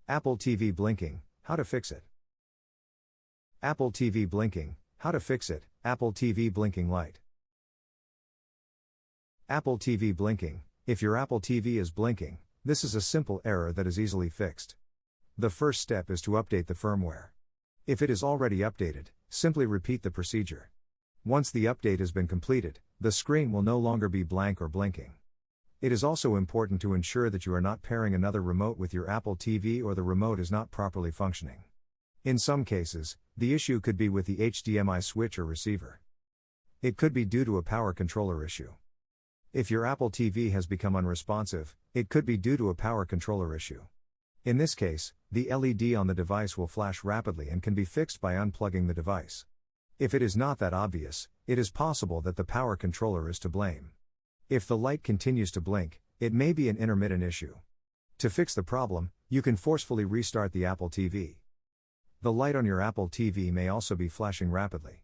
Apple TV blinking, how to fix it. Apple TV blinking, how to fix it. Apple TV blinking light. Apple TV blinking. If your Apple TV is blinking, this is a simple error that is easily fixed. The first step is to update the firmware. If it is already updated, simply repeat the procedure. Once the update has been completed, the screen will no longer be blank or blinking. It is also important to ensure that you are not pairing another remote with your Apple TV or the remote is not properly functioning. In some cases, the issue could be with the HDMI switch or receiver. It could be due to a power controller issue. If your Apple TV has become unresponsive, it could be due to a power controller issue. In this case, the LED on the device will flash rapidly and can be fixed by unplugging the device. If it is not that obvious, it is possible that the power controller is to blame. If the light continues to blink, it may be an intermittent issue. To fix the problem, you can forcefully restart the Apple TV. The light on your Apple TV may also be flashing rapidly.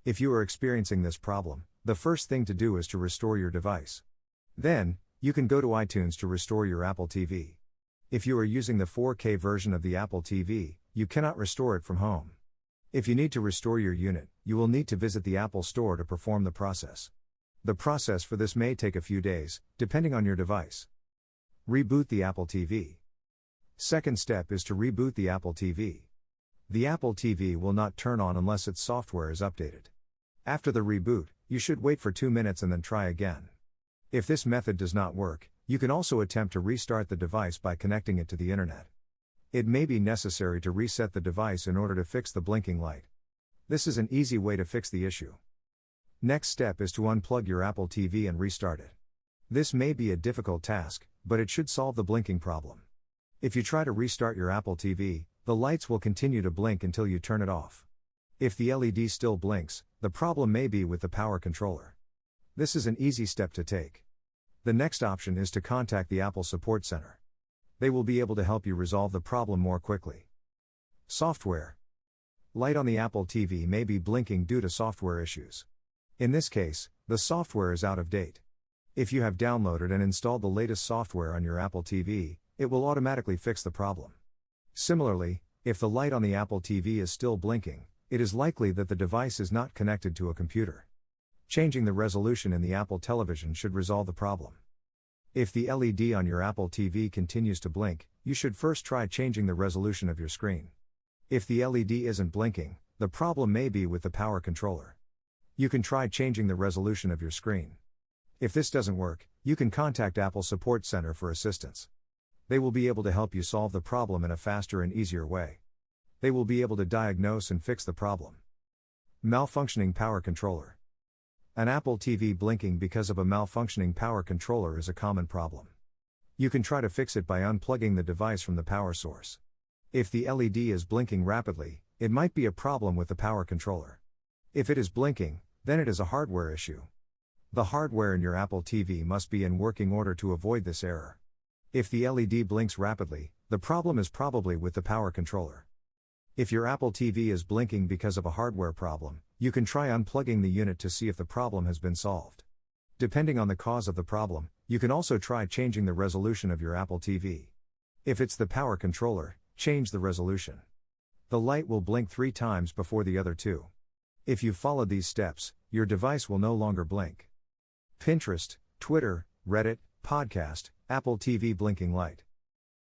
If you are experiencing this problem, the first thing to do is to restore your device. Then, you can go to iTunes to restore your Apple TV. If you are using the 4K version of the Apple TV, you cannot restore it from home. If you need to restore your unit, you will need to visit the Apple Store to perform the process. The process for this may take a few days, depending on your device. Reboot the Apple TV. Second step is to reboot the Apple TV. The Apple TV will not turn on unless its software is updated. After the reboot, you should wait for 2 minutes and then try again. If this method does not work, you can also attempt to restart the device by connecting it to the internet. It may be necessary to reset the device in order to fix the blinking light. This is an easy way to fix the issue. Next step is to unplug your Apple TV and restart it. This may be a difficult task, but it should solve the blinking problem. If you try to restart your Apple TV, the lights will continue to blink until you turn it off. If the LED still blinks, the problem may be with the power controller. This is an easy step to take. The next option is to contact the Apple Support Center. They will be able to help you resolve the problem more quickly. Software. Light on the Apple TV may be blinking due to software issues. In this case, the software is out of date. If you have downloaded and installed the latest software on your Apple TV, it will automatically fix the problem. Similarly, if the light on the Apple TV is still blinking, it is likely that the device is not connected to a computer. Changing the resolution in the Apple television should resolve the problem. If the LED on your Apple TV continues to blink, you should first try changing the resolution of your screen. If the LED isn't blinking, the problem may be with the power controller. You can try changing the resolution of your screen. If this doesn't work, you can contact Apple Support Center for assistance. They will be able to help you solve the problem in a faster and easier way. They will be able to diagnose and fix the problem. Malfunctioning power controller. An Apple TV blinking because of a malfunctioning power controller is a common problem. You can try to fix it by unplugging the device from the power source. If the LED is blinking rapidly, it might be a problem with the power controller. If it is blinking, then it is a hardware issue. The hardware in your Apple TV must be in working order to avoid this error. If the LED blinks rapidly, the problem is probably with the power controller. If your Apple TV is blinking because of a hardware problem, you can try unplugging the unit to see if the problem has been solved. Depending on the cause of the problem, you can also try changing the resolution of your Apple TV. If it's the power controller, change the resolution. The light will blink 3 times before the other 2. If you follow these steps, your device will no longer blink. Pinterest, Twitter, Reddit, podcast, Apple TV blinking light.